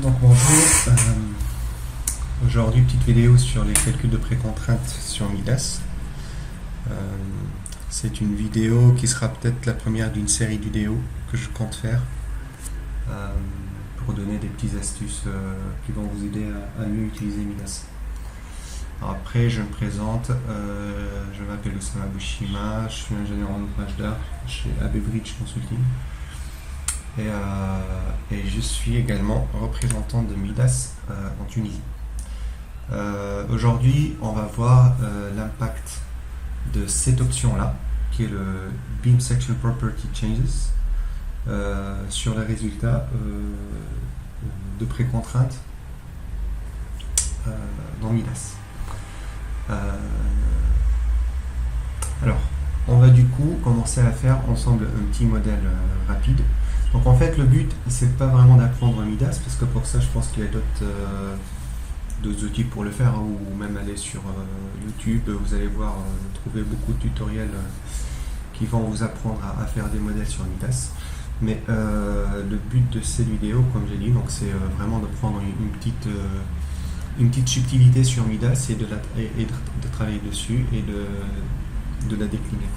Donc bonjour, aujourd'hui petite vidéo sur les calculs de précontraintes sur Midas. C'est une vidéo qui sera peut-être la première d'une série de vidéos que je compte faire pour donner des petites astuces qui vont vous aider à mieux utiliser Midas. Alors après je me présente, je m'appelle Osama Bushima, je suis ingénieur en ouvrage d'art chez AB Bridge Consulting. Et je suis également représentant de Midas en Tunisie. Aujourd'hui, on va voir l'impact de cette option-là, qui est le Beam Section Property Changes, sur les résultats de précontrainte dans Midas. Alors, on va du coup commencer à faire ensemble un petit modèle rapide. Donc en fait le but c'est pas vraiment d'apprendre Midas, parce que pour ça je pense qu'il y a d'autres outils pour le faire, ou même aller sur YouTube, vous allez voir, trouver beaucoup de tutoriels qui vont vous apprendre à faire des modèles sur Midas. Mais le but de cette vidéo, comme j'ai dit, donc c'est vraiment de prendre une petite subtilité sur Midas et de travailler dessus et de la décliner.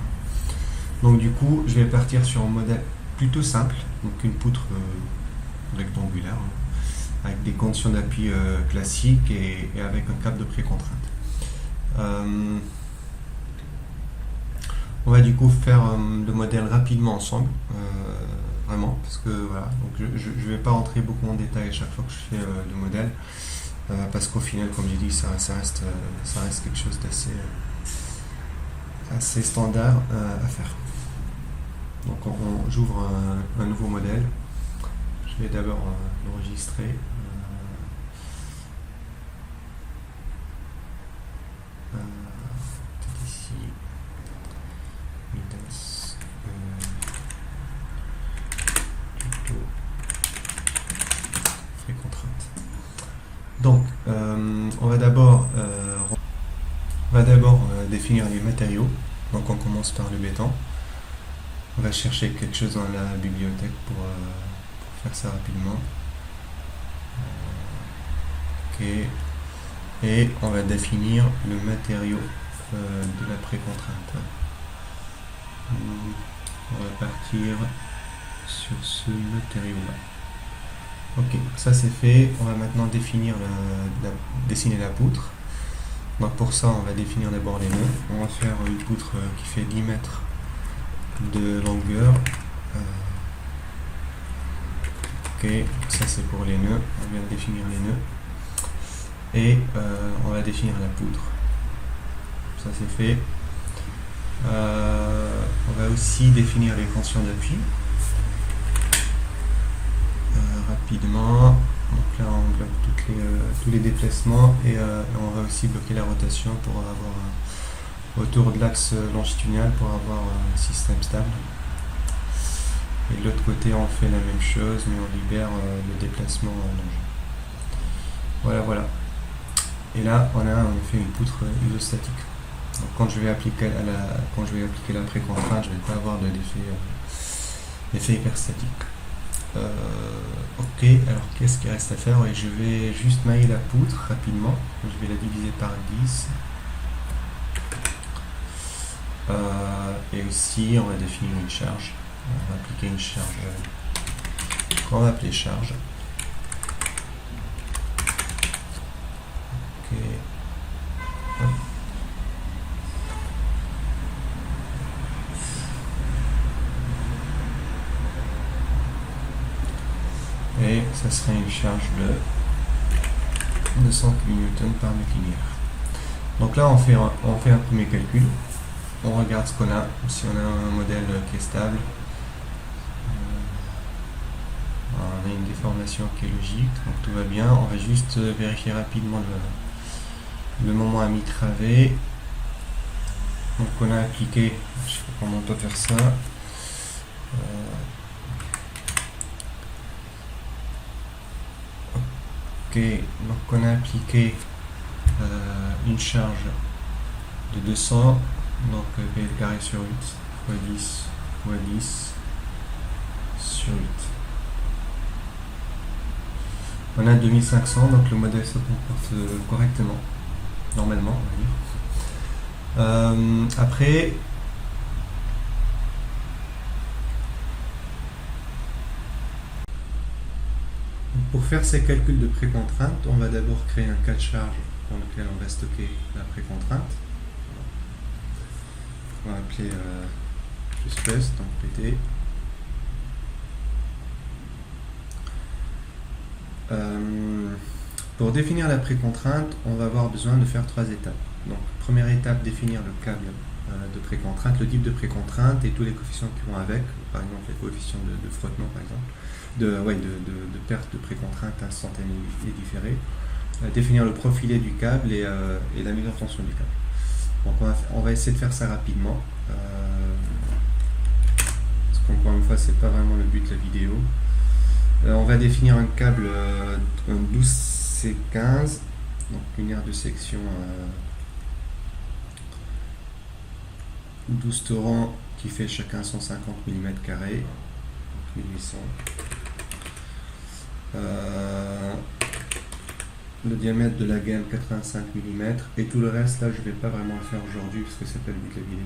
Donc du coup je vais partir sur un modèle plutôt simple, donc une poutre rectangulaire avec des conditions d'appui classiques et avec un câble de précontrainte. On va du coup faire le modèle rapidement ensemble, vraiment, parce que voilà, donc je ne vais pas rentrer beaucoup en détail à chaque fois que je fais le modèle, parce qu'au final, comme j'ai dit, ça reste quelque chose d'assez assez standard à faire. Donc j'ouvre un nouveau modèle. Je vais d'abord l'enregistrer. Peut-être ici. Midas. Tuto. Précontrainte. Donc, on va d'abord définir les matériaux. Donc on commence par le béton. On va chercher quelque chose dans la bibliothèque pour faire ça rapidement. Ok. Et on va définir le matériau de la précontrainte. On va partir sur ce matériau-là. Ok, ça c'est fait. On va maintenant dessiner la poutre. Donc pour ça, on va définir d'abord les nœuds. On va faire une poutre qui fait 10 mètres de longueur. Ok, ça c'est pour les nœuds. On vient de définir les nœuds. Et on va définir la poutre. Ça c'est fait. On va aussi définir les conditions d'appui. Rapidement. Donc là on bloque tous les déplacements et on va aussi bloquer la rotation pour avoir autour de l'axe longitudinal pour avoir un système stable. Et de l'autre côté on fait la même chose, mais on libère le déplacement allongé. Voilà. Et là on a en effet une poutre isostatique. Donc quand je vais appliquer la précontrainte, je ne vais pas avoir d'effet hyperstatique. Ok, alors qu'est-ce qu'il reste à faire? Et je vais juste mailler la poutre rapidement. Je vais la diviser par 10. Et aussi on va définir une charge. On va appliquer une charge qu'on va appeler charge. Ok. Hop. Et ça serait une charge de 200 kN par mètre linéaire. Donc là on fait un premier calcul. On regarde ce qu'on a, si on a un modèle qui est stable. On a une déformation qui est logique, donc tout va bien. On va juste vérifier rapidement le moment à mi-travée. Donc on a appliqué, je sais pas comment on peut faire ça. Ok, donc on a appliqué une charge de 200. Donc P carré sur 8 fois 10 fois 10 sur 8. On a 2500, donc le modèle se comporte correctement, normalement, on va dire. Après, pour faire ces calculs de précontrainte, on va d'abord créer un cas de charge dans lequel on va stocker la précontrainte. On va appeler plus, donc PT. Pour définir la précontrainte, on va avoir besoin de faire 3 étapes. Donc, première étape, définir le câble de précontrainte, le type de précontrainte et tous les coefficients qui vont avec, par exemple les coefficients de frottement, par exemple, de perte de précontrainte instantanée et différée. Définir le profilet du câble et la mise en tension du câble. Donc, on va essayer de faire ça rapidement. Parce qu'encore une fois, c'est pas vraiment le but de la vidéo. On va définir un câble 12C15, donc une aire de section 12 torrents qui fait chacun 150 mm², donc 1800. Le diamètre de la gamme 85 mm, et tout le reste là je vais pas vraiment le faire aujourd'hui parce que c'est pas le but de la vidéo.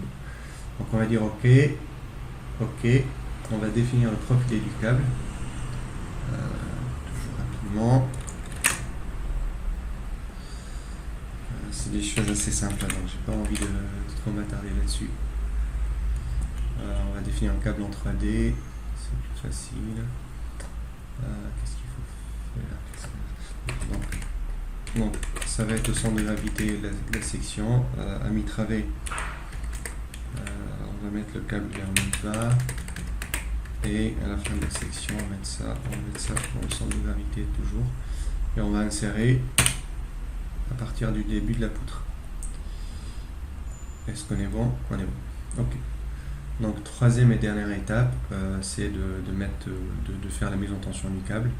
Donc on va dire ok, on va définir le profilet du câble. Toujours rapidement. C'est des choses assez simples, donc j'ai pas envie de trop m'attarder là-dessus. On va définir un câble en 3D, c'est plus facile. Qu'est-ce qu'il faut faire? Donc, ça va être le centre de gravité de la section. À mi-travée, on va mettre le câble vers le bas. Et à la fin de la section, on va mettre ça dans le centre de gravité toujours. Et on va insérer à partir du début de la poutre. Est-ce qu'on est bon? On est bon. Ok. Donc troisième et dernière étape, c'est de faire la mise en tension du câble.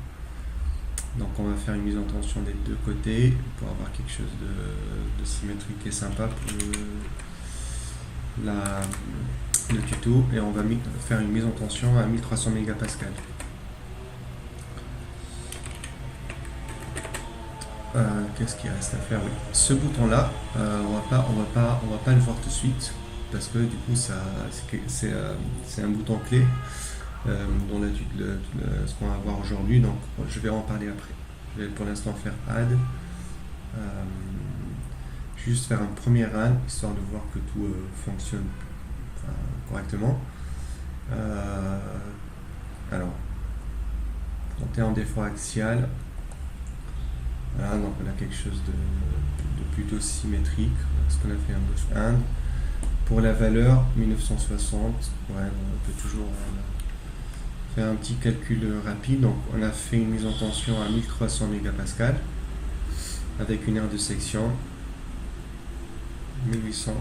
Donc on va faire une mise en tension des deux côtés pour avoir quelque chose de symétrique et sympa pour le tuto, et on va faire une mise en tension à 1300 mégapascales. Qu'est-ce qu'il reste à faire? Oui. Ce bouton là, on va pas le voir tout de suite parce que du coup c'est un bouton clé dans ce qu'on va voir aujourd'hui, donc je vais en parler après. Je vais pour l'instant faire add, juste faire un premier run histoire de voir que tout fonctionne correctement. Alors, on est en défaut axial. Voilà, donc on a quelque chose de plutôt symétrique, parce qu'on a fait un boost and. Pour la valeur 1960, ouais, on peut toujours faire un petit calcul rapide. Donc on a fait une mise en tension à 1300 mégapascales avec une aire de section 1800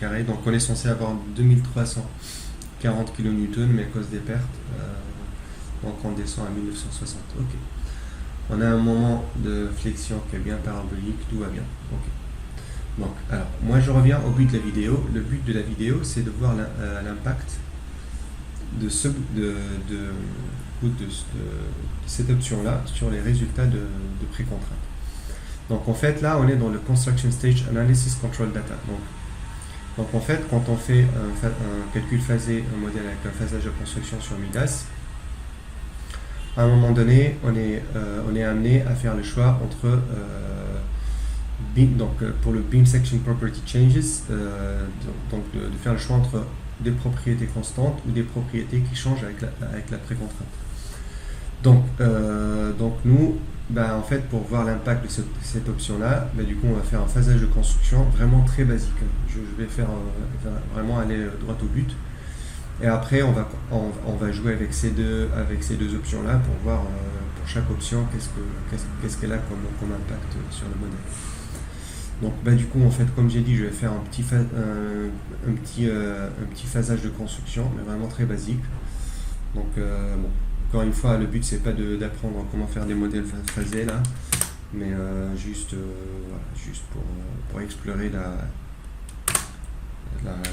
mm². Donc on est censé avoir 2340 kN, mais à cause des pertes, donc on descend à 1960. Ok. On a un moment de flexion qui est bien parabolique, tout va bien. Okay. Donc, alors, moi je reviens au but de la vidéo. Le but de la vidéo, c'est de voir l'impact de cette option-là sur les résultats de précontrainte. Donc, en fait, là, on est dans le Construction Stage Analysis Control Data. Donc en fait, quand on fait un calcul phasé, un modèle avec un phasage de construction sur Midas, à un moment donné, on est amené à faire le choix entre, pour le Beam Section Property Changes, de faire le choix entre des propriétés constantes ou des propriétés qui changent avec la précontrainte. Donc nous, en fait, pour voir l'impact de cette option-là, du coup, on va faire un phasage de construction vraiment très basique. Je vais vraiment aller droit au but. Et après, on va jouer avec ces deux options-là pour voir pour chaque option qu'est-ce qu'elle a comme impact sur le modèle. Donc, du coup, en fait, comme j'ai dit, je vais faire un petit phasage de construction, mais vraiment très basique. Donc, encore une fois, le but c'est pas d'apprendre comment faire des modèles phasés là, mais juste pour explorer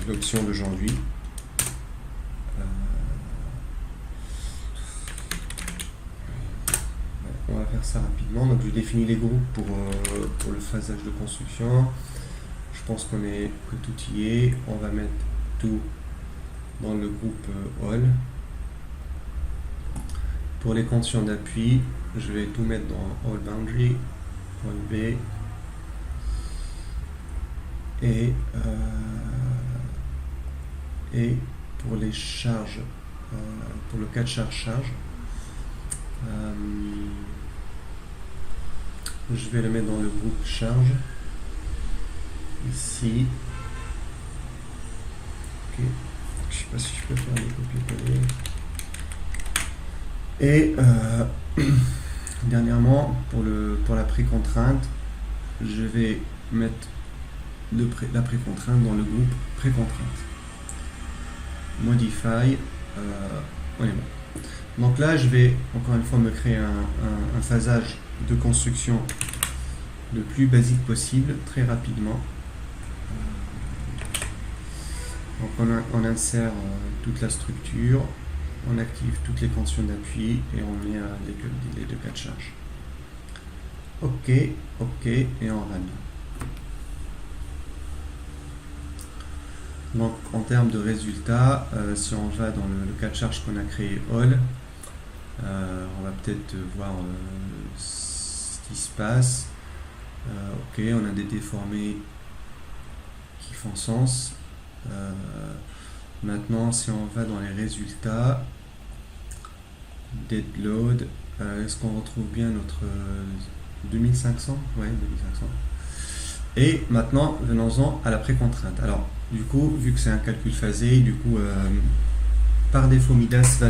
l'option d'aujourd'hui. on va faire ça rapidement. Donc je définis les groupes pour le phasage de construction. Je pense que tout y est. On va mettre tout dans le groupe All. Pour les conditions d'appui, je vais tout mettre dans All Boundary, All B. Et pour les charges, pour le cas de charge, je vais le mettre dans le groupe charge, ici. Ok, je sais pas si je peux faire des copier-coller. Et dernièrement, pour la précontrainte, je vais mettre la précontrainte dans le groupe précontrainte. Modify, on est bon. Donc là, je vais encore une fois me créer un phasage de construction le plus basique possible, très rapidement. Donc on insère toute la structure, on active toutes les conditions d'appui et on met les deux cas de charge. Ok, et on run. Donc en termes de résultats, si on va dans le cas de charge qu'on a créé All, on va peut-être voir ce qui se passe. Ok, on a des déformés qui font sens. Maintenant, si on va dans les résultats, deadload, est-ce qu'on retrouve bien notre 2500? Ouais, 2500. Et maintenant, venons-en à la précontrainte. Alors, du coup, vu que c'est un calcul phasé, du coup, par défaut, Midas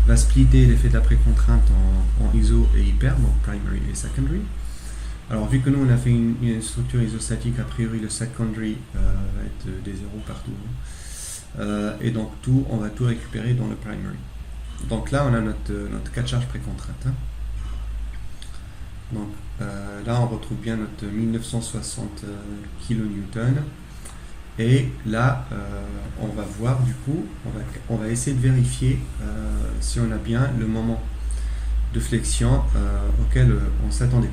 va splitter l'effet de la précontrainte en ISO et hyper, donc primary et secondary. Alors, vu que nous, on a fait une structure isostatique, a priori, le secondary va être des zéros partout. Et donc, on va tout récupérer dans le primary. Donc là, on a notre cas de charge précontrainte. Hein. Donc là, on retrouve bien notre 1960 kN. Et là, on va voir du coup, on va essayer de vérifier si on a bien le moment de flexion auquel on s'attendait.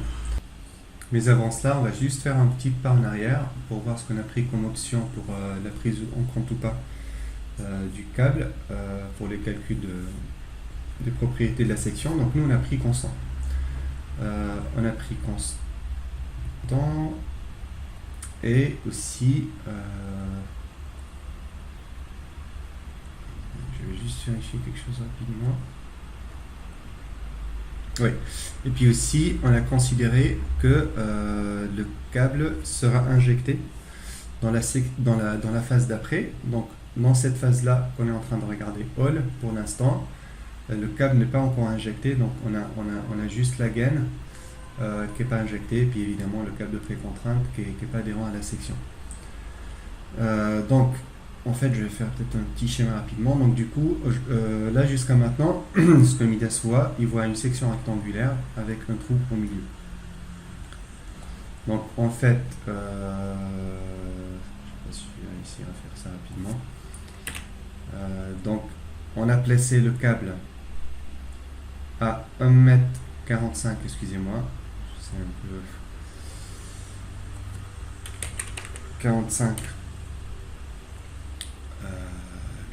Mais avant cela, on va juste faire un petit pas en arrière pour voir ce qu'on a pris comme option pour la prise en compte ou pas du câble pour les calculs des propriétés de la section. Donc nous, on a pris constant. On a pris constant et aussi je vais juste vérifier quelque chose rapidement. Oui, et puis aussi on a considéré que le câble sera injecté dans la phase d'après. Donc dans cette phase là qu'on est en train de regarder All pour l'instant, le câble n'est pas encore injecté, donc on a juste la gaine qui n'est pas injectée, et puis évidemment le câble de précontrainte qui n'est pas adhérent à la section. Donc en fait je vais faire peut-être un petit schéma rapidement. Donc du coup là jusqu'à maintenant ce que Midas voit, il voit une section rectangulaire avec un trou au milieu. Donc en fait je ne sais pas si je vais réussir à faire ça rapidement. Donc on a placé le câble à 1,45 m, excusez-moi, c'est un peu 45 de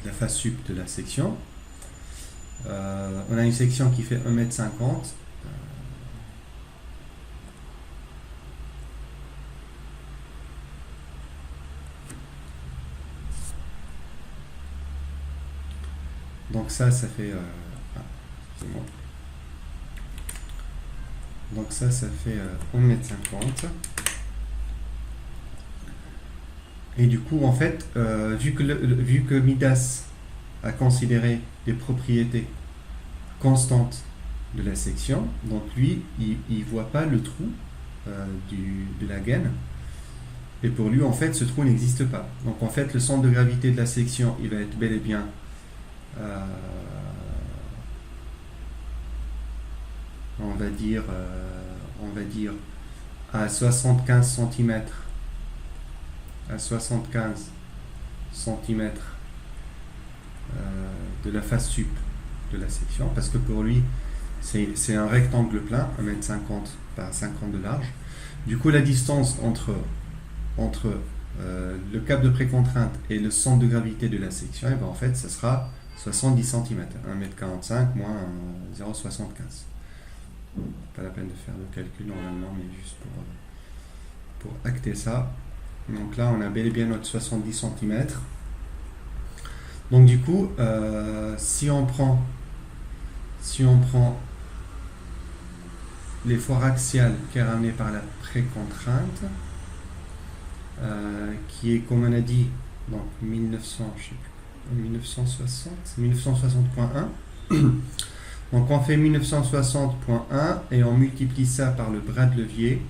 la face sup de la section. On a une section qui fait 1,50 m. Donc ça fait c'est bon. Donc ça fait 1,50 m. Et du coup, en fait, vu que Midas a considéré des propriétés constantes de la section, donc lui, il ne voit pas le trou de la gaine. Et pour lui, en fait, ce trou n'existe pas. Donc en fait, le centre de gravité de la section, il va être bel et bien on va dire à 75 cm de la face sup de la section, parce que pour lui c'est un rectangle plein, 1,50 m par 50 de large. Du coup, la distance entre le câble de précontrainte et le centre de gravité de la section, et ben en fait, ça sera 70 cm. 1,45 m moins 0,75. Pas la peine de faire le calcul normalement, mais juste pour acter ça. Donc là, on a bel et bien notre 70 cm. Donc du coup, si on prend l'effort axial qui est ramené par la précontrainte, qui est, comme on a dit, donc 1960.1. Donc on fait 1960.1 et on multiplie ça par le bras de levier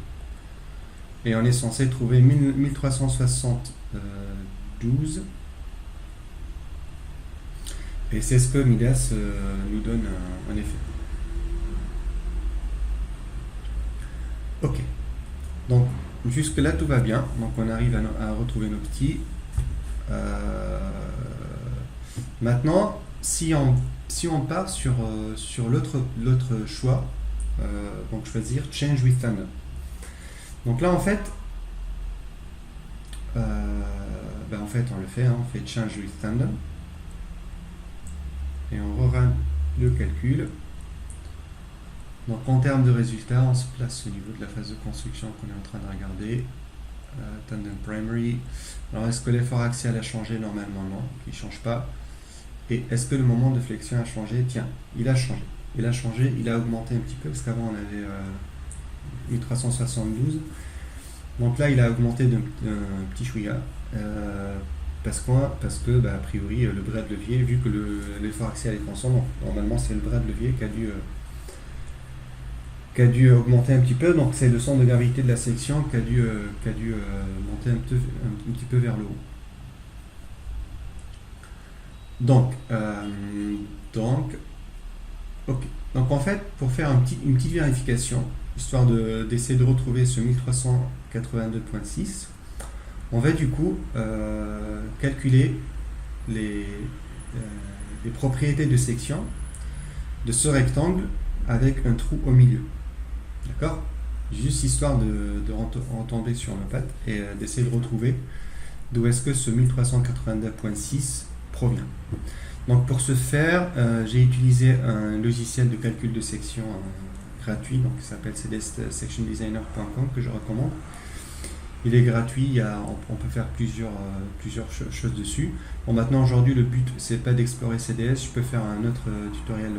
et on est censé trouver 1372. Et c'est ce que Midas nous donne en effet. Ok. Donc jusque là tout va bien. Donc on arrive à retrouver nos petits. Maintenant, si on part sur l'autre choix, donc choisir Change with Thunder. Donc là en fait, on le fait, on fait Change with Thunder. Et on rerun le calcul. Donc en termes de résultats, on se place au niveau de la phase de construction qu'on est en train de regarder. Tandem Primary. Alors est-ce que l'effort axial a changé? Normalement non, il ne change pas. Et est-ce que le moment de flexion a changé? Tiens, il a changé. Il a augmenté un petit peu, parce qu'avant on avait 1372. Donc là il a augmenté d'un petit chouïa. Parce que a priori le bras de levier, vu que l'effort axial est constant, normalement c'est le bras de levier qui a dû augmenter un petit peu, donc c'est le centre de gravité de la section qui a dû monter un petit peu vers le haut. Donc ok. Donc en fait, pour faire une petite vérification, histoire d'essayer de retrouver ce 1382.6, on va du coup calculer les propriétés de section de ce rectangle avec un trou au milieu. D'accord? Juste histoire de retomber sur nos pattes et d'essayer de retrouver d'où est-ce que ce 1382.6 provient. Donc pour ce faire, j'ai utilisé un logiciel de calcul de section gratuit, donc qui s'appelle cdsectiondesigner.com, que je recommande. Il est gratuit, on peut faire plusieurs choses dessus. Bon, maintenant aujourd'hui le but c'est pas d'explorer CDS, je peux faire un autre tutoriel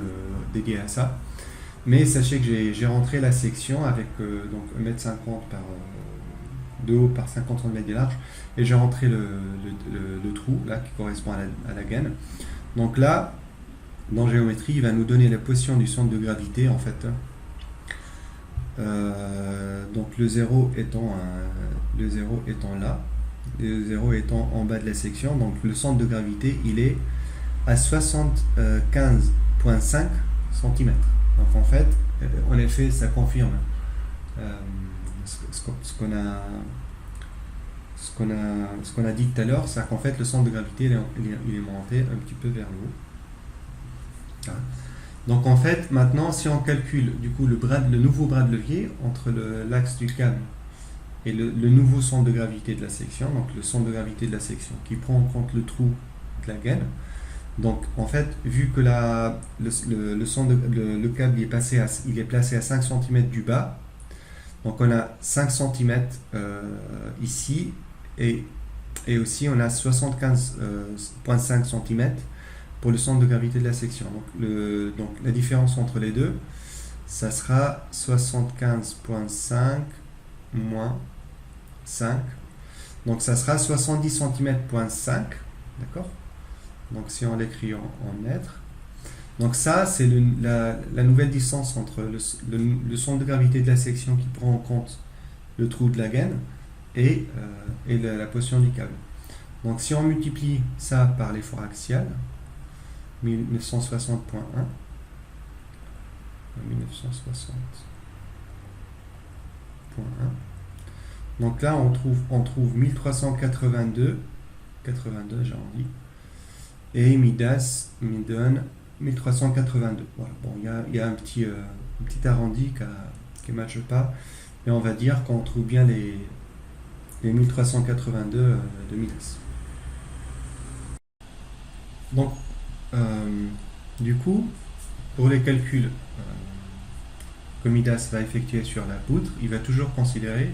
dédié à ça. Mais sachez que j'ai rentré la section avec donc 1,50 m de haut par 50 cm de large, et j'ai rentré le trou là qui correspond à la gaine. Donc là, dans géométrie, il va nous donner la position du centre de gravité en fait. Donc le 0 étant là, le 0 étant en bas de la section, donc le centre de gravité il est à 75,5 cm. Donc en fait, en effet, ça confirme ce qu'on a dit tout à l'heure, c'est qu'en fait le centre de gravité il est monté un petit peu vers le haut. Voilà. Donc en fait, maintenant, si on calcule du coup le nouveau bras de levier entre l'axe du câble et le nouveau centre de gravité de la section, donc le centre de gravité de la section qui prend en compte le trou de la gaine. Donc en fait, vu que le câble est placé à 5 cm du bas, donc on a 5 cm ici et aussi on a 75,5 cm pour le centre de gravité de la section. Donc la différence entre les deux, ça sera 75,5 moins 5. Donc ça sera 70 cm,5. D'accord? Donc si on l'écrit en mètres. Donc ça, c'est la nouvelle distance entre le centre de gravité de la section qui prend en compte le trou de la gaine et la position du câble. Donc si on multiplie ça par l'effort axial, 1960.1, 1960.1, donc là on trouve 1382, j'ai envie, et Midas me donne 1382. Voilà. Bon, il y a un petit arrondi qui ne matche pas, mais on va dire qu'on trouve bien les 1382 de Midas. Donc, du coup, pour les calculs que Midas va effectuer sur la poutre, il va toujours considérer,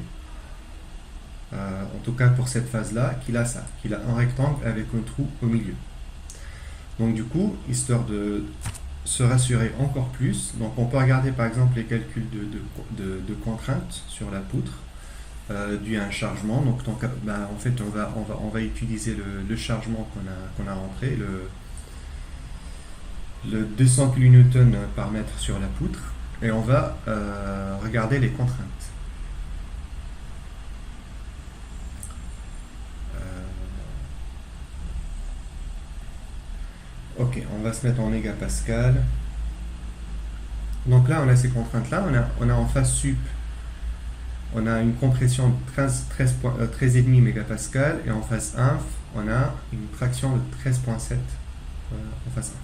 en tout cas pour cette phase-là, qu'il a ça, qu'il a un rectangle avec un trou au milieu. Donc du coup, histoire de se rassurer encore plus, donc on peut regarder par exemple les calculs de contraintes sur la poutre dû à un chargement. Donc en fait on va utiliser le chargement qu'on a rentré, le 200 kN par mètre sur la poutre, et on va regarder les contraintes. Ok, on va se mettre en mégapascal. Donc là, on a ces contraintes-là. On a en phase sup, on a une compression de 13,5 mégapascal, et en phase inf, on a une traction de 13,7 en phase inf.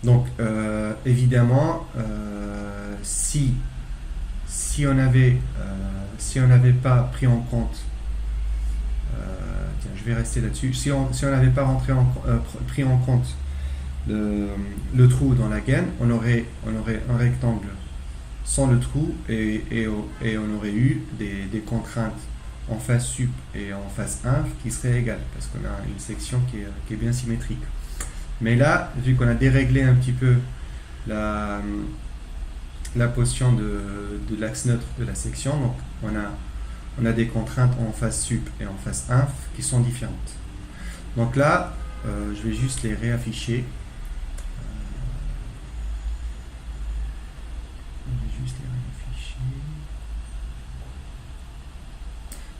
Donc, évidemment, si on n'avait pas pris en compte, tiens, je vais rester là-dessus, si on n'avait pas pris en compte le trou dans la gaine, on aurait un rectangle sans le trou, et on aurait eu des contraintes en phase sup et en phase inf qui seraient égales, parce qu'on a une section qui est bien symétrique. Mais là, vu qu'on a déréglé un petit peu la position de l'axe neutre de la section, donc on a des contraintes en phase sup et en phase inf qui sont différentes. Donc là, je vais juste les réafficher.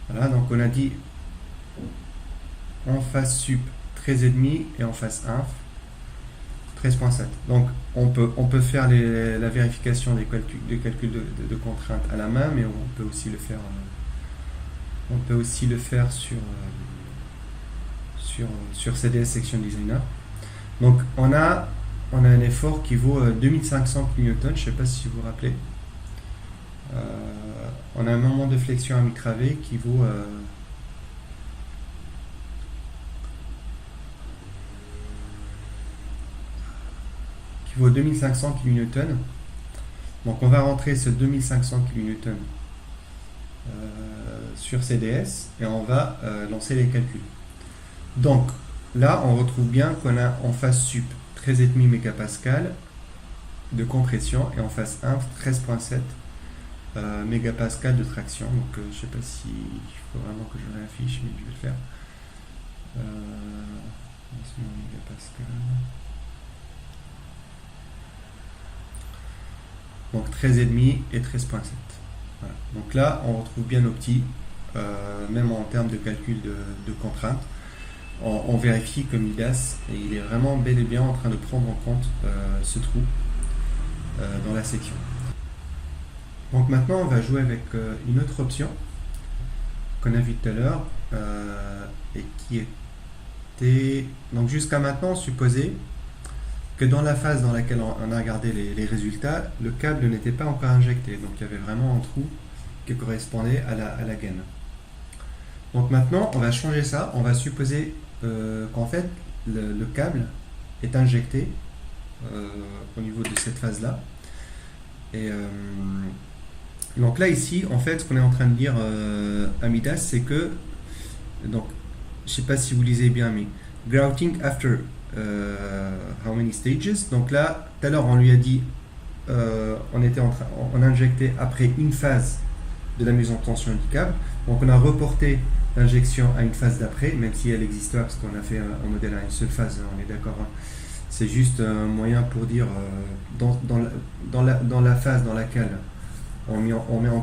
Voilà, donc on a dit en phase sup 13,5 et en phase inf 13,7. Donc on peut faire la vérification des calculs de contraintes à la main, mais on peut aussi le faire sur CDS Section Designer. Donc on a un effort qui vaut 2500 kN, je ne sais pas si vous vous rappelez. On a un moment de flexion à mi-travée qui vaut 2500 kN. Donc on va rentrer ce 2500 kN sur CDS et on va lancer les calculs. Donc là on retrouve bien qu'on a en phase sup 13,5 mégapascal de compression et en phase inf 13,7 mégapascal de traction. Donc je ne sais pas si il faut vraiment que je réaffiche, mais je vais le faire. Mégapascal. Donc 13,5 et 13,7. Voilà. Donc là, on retrouve bien nos petits, même en termes de calcul de contraintes. On vérifie que Midas, et il est vraiment bel et bien en train de prendre en compte ce trou dans la section. Donc maintenant, on va jouer avec une autre option qu'on a vue tout à l'heure, et qui était... Donc jusqu'à maintenant, on supposait que dans la phase dans laquelle on a regardé les résultats, le câble n'était pas encore injecté. Donc il y avait vraiment un trou qui correspondait à la gaine. Donc maintenant, on va changer ça. On va supposer qu'en fait, le câble est injecté au niveau de cette phase-là. Et donc là, ici, en fait, ce qu'on est en train de dire à Midas, c'est que, donc, je ne sais pas si vous lisez bien, mais grouting after how many stages. Donc là, tout à l'heure, on lui a dit, on injectait après une phase de la mise en tension du câble. Donc on a reporté l'injection à une phase d'après, même si elle existe là, parce qu'on a fait un modèle à une seule phase, on est d'accord. Hein. C'est juste un moyen pour dire, dans la phase dans laquelle on met en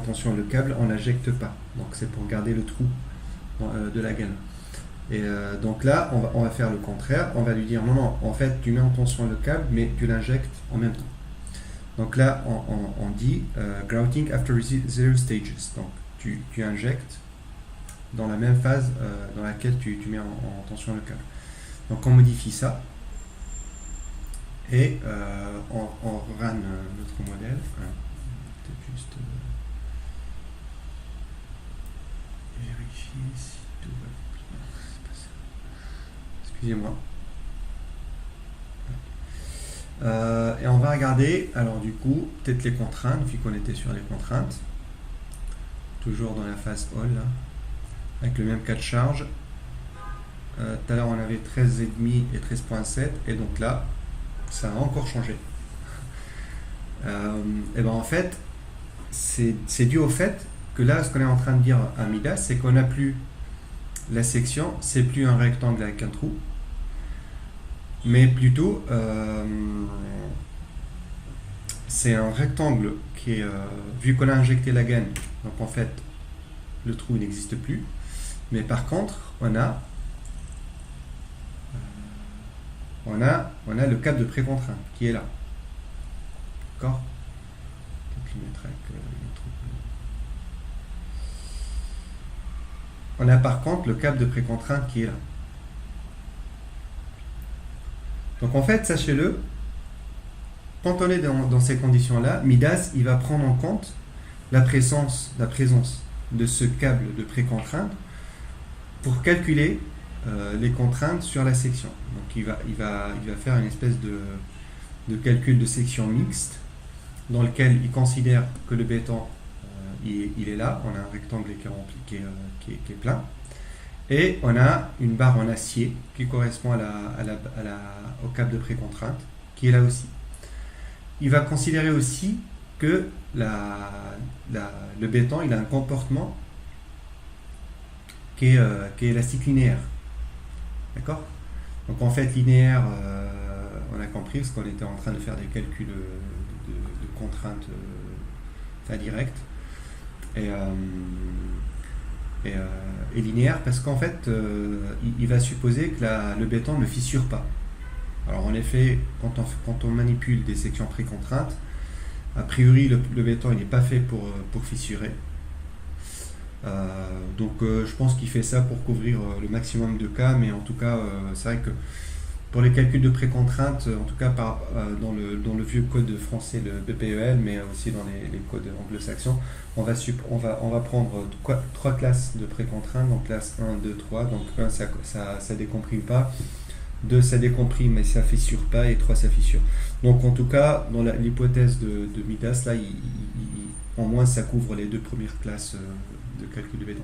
tension le câble, on n'injecte pas. Donc c'est pour garder le trou de la gaine. Et donc là, on va faire le contraire. On va lui dire, non, en fait, tu mets en tension le câble, mais tu l'injectes en même temps. Donc là, on dit grouting after 0 stages. Donc tu injectes dans la même phase dans laquelle tu mets en tension le câble. Donc on modifie ça. Et on run notre modèle. Peut-être juste vérifier si tout va bien. C'est pas ça. Excusez-moi. Et on va regarder, alors du coup, peut-être les contraintes, vu qu'on était sur les contraintes. Toujours dans la phase all, là, avec le même cas de charge. Tout à l'heure, on avait 13,5 et 13,7, et donc là, ça a encore changé. Et ben en fait, c'est dû au fait que là, ce qu'on est en train de dire à Midas, c'est qu'on n'a plus la section, c'est plus un rectangle avec un trou, mais plutôt c'est un rectangle qui est, vu qu'on a injecté la gaine, donc en fait le trou n'existe plus, mais par contre on a le câble de précontrainte qui est là, d'accord. Donc, je mettrai avec, on a par contre le câble de précontrainte qui est là. Donc en fait, sachez-le, quand on est dans ces conditions-là, Midas il va prendre en compte la présence de ce câble de précontrainte pour calculer les contraintes sur la section. Donc il va faire une espèce de calcul de section mixte dans lequel il considère que le béton il est là, on a un rectangle qui est plein, et on a une barre en acier qui correspond au câble de précontrainte qui est là aussi. Il va considérer aussi que le béton il a un comportement qui est élastique linéaire. D'accord. Donc en fait linéaire, on a compris parce qu'on était en train de faire des calculs de contraintes directes, et linéaire parce qu'en fait il va supposer que le béton ne fissure pas. Alors en effet, quand on manipule des sections précontraintes, a priori le béton il n'est pas fait pour fissurer. Donc je pense qu'il fait ça pour couvrir le maximum de cas, mais en tout cas c'est vrai que pour les calculs de précontrainte, en tout cas dans le vieux code français, le BPEL, mais aussi dans les codes anglo-saxons, on va prendre trois classes de précontrainte, donc classe 1, 2, 3, donc 1 ça décomprime pas, 2 ça décomprime mais ça fissure pas, et 3 ça fissure. Donc en tout cas, dans l'hypothèse de Midas, là, au moins ça couvre les deux premières classes de calcul de béton.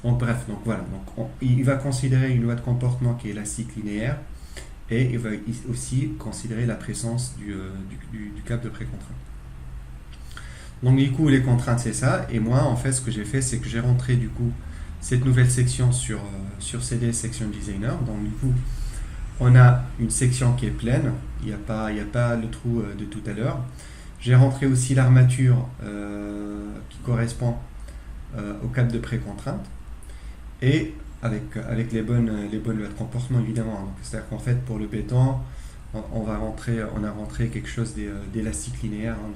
Donc bref, donc voilà, donc il va considérer une loi de comportement qui est élastique linéaire, et il va aussi considérer la présence du câble de précontrainte. Donc du coup les contraintes c'est ça, et moi en fait ce que j'ai fait c'est que j'ai rentré du coup cette nouvelle section sur CDS Section Designer. Donc du coup on a une section qui est pleine, il n'y a pas le trou de tout à l'heure. J'ai rentré aussi l'armature qui correspond au câble de précontrainte, et avec les bonnes lois de comportement évidemment. Donc, c'est-à-dire qu'en fait pour le béton on a rentré quelque chose d'élastique linéaire, hein,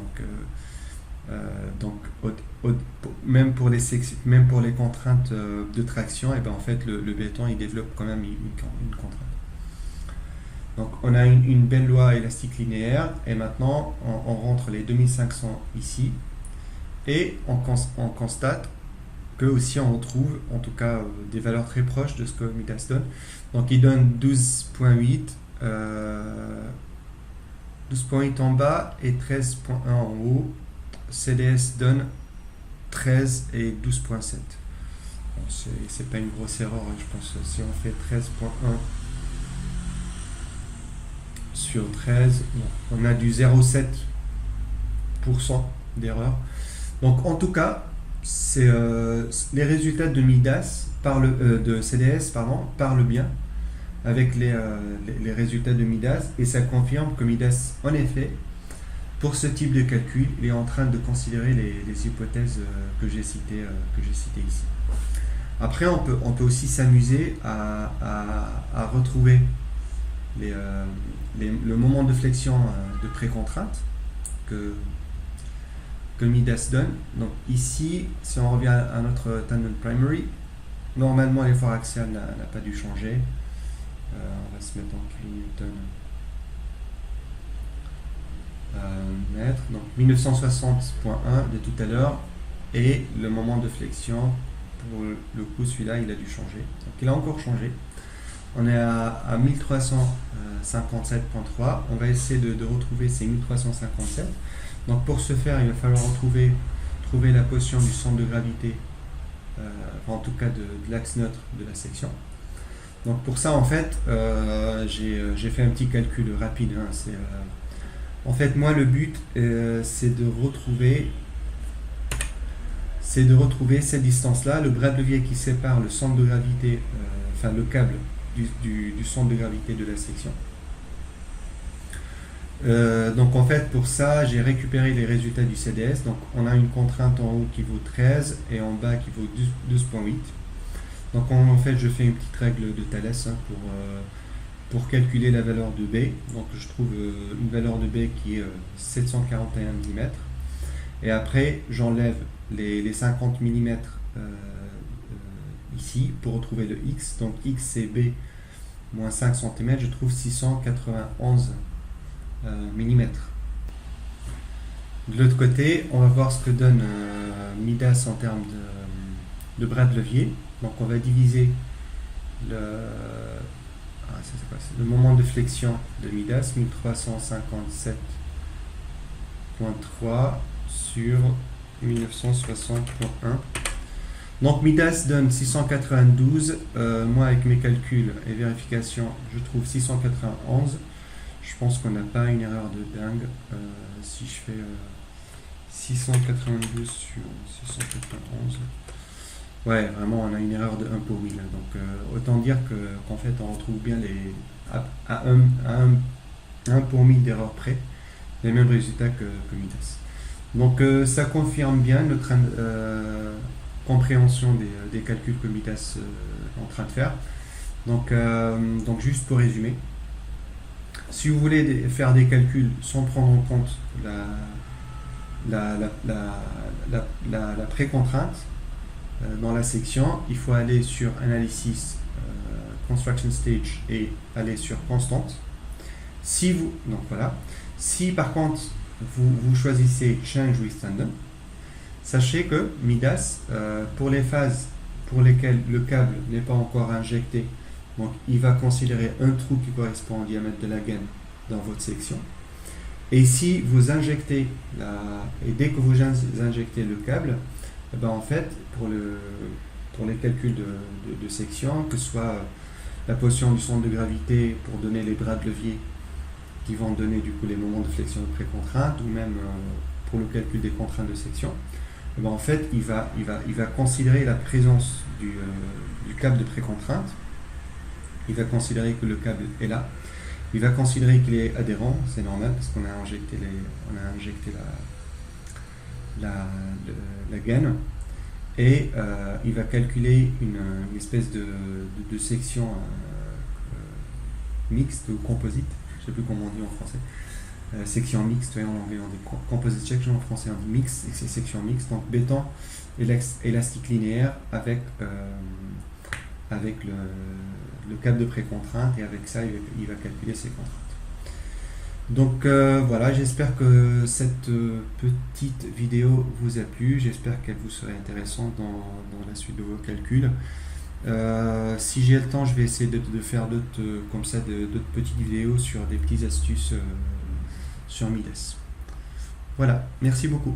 même pour les contraintes de traction, et ben en fait le béton il développe quand même une contrainte. Donc on a une belle loi élastique linéaire, et maintenant on rentre les 2500 ici, et on constate que aussi on retrouve en tout cas des valeurs très proches de ce que Midas donne. Donc il donne 12.8 en bas et 13.1 en haut. CDS donne 13 et 12.7. Bon, c'est pas une grosse erreur, hein, je pense. Si on fait 13.1 sur 13, bon, on a du 0,7% d'erreur. Donc en tout cas, c'est les résultats de Midas de CDS parlent bien avec les résultats de Midas, et ça confirme que Midas en effet pour ce type de calcul il est en train de considérer les hypothèses que j'ai citées ici. Après on peut aussi s'amuser à retrouver le moment de flexion de précontrainte que Midas donne. Donc ici, si on revient à notre tangent primary, normalement l'effort axial n'a pas dû changer. On va se mettre en kilonewton mettre. Donc 1960.1 de tout à l'heure et le moment de flexion, pour le coup celui-là il a dû changer. Donc il a encore changé. On est à 1357.3. On va essayer de retrouver ces 1357. Donc pour ce faire, il va falloir trouver la position du centre de gravité, en tout cas de l'axe neutre de la section. Donc pour ça, en fait, j'ai fait un petit calcul rapide. Hein. En fait, moi, le but, c'est de retrouver cette distance-là, le bras de levier qui sépare le centre de gravité, enfin le câble du centre de gravité de la section. Donc en fait pour ça j'ai récupéré les résultats du CDS. Donc on a une contrainte en haut qui vaut 13 et en bas qui vaut 12.8. Donc en fait je fais une petite règle de Thalès hein, pour calculer la valeur de B. Donc je trouve une valeur de B qui est 741 mm et après j'enlève les 50 mm ici pour retrouver le X. Donc X c'est B moins 5 cm, je trouve 691 mm. De l'autre côté, on va voir ce que donne Midas en termes de bras de levier. Donc on va diviser le moment de flexion de Midas, 1357.3 sur 1960.1. Donc Midas donne 692, moi avec mes calculs et vérifications, je trouve 691. Je pense qu'on n'a pas une erreur de dingue. Si je fais 692 sur 691, ouais, vraiment on a une erreur de 1 pour 1000. Donc autant dire qu'en fait on retrouve bien à 1 pour 1000 d'erreur près les mêmes résultats que Midas. Donc ça confirme bien notre compréhension des calculs que Midas est en train de faire. Donc juste pour résumer, si vous voulez faire des calculs sans prendre en compte la précontrainte dans la section, il faut aller sur Analysis, Construction Stage et aller sur Constante. Donc voilà. Si par contre vous choisissez Change with Tandem, sachez que Midas, pour les phases pour lesquelles le câble n'est pas encore injecté, donc il va considérer un trou qui correspond au diamètre de la gaine dans votre section. Et si vous injectez et dès que vous injectez le câble, eh ben en fait pour les calculs de section, que ce soit la position du centre de gravité pour donner les bras de levier qui vont donner du coup les moments de flexion de précontrainte, ou même pour le calcul des contraintes de section, eh ben en fait il va considérer la présence du câble de précontrainte. Il va considérer que le câble est là. Il va considérer qu'il est adhérent, c'est normal parce qu'on a injecté la gaine. Et il va calculer une espèce de section mixte ou composite, je ne sais plus comment on dit en français. Section mixte, en anglais on dit composite section, en français on dit mix, et c'est section mixte, donc béton élastique linéaire avec le câble de précontrainte, et avec ça il va calculer ses contraintes. Donc voilà, j'espère que cette petite vidéo vous a plu, j'espère qu'elle vous serait intéressante dans la suite de vos calculs. Si j'ai le temps, je vais essayer de faire d'autres petites vidéos sur des petites astuces sur Midas. Voilà, merci beaucoup.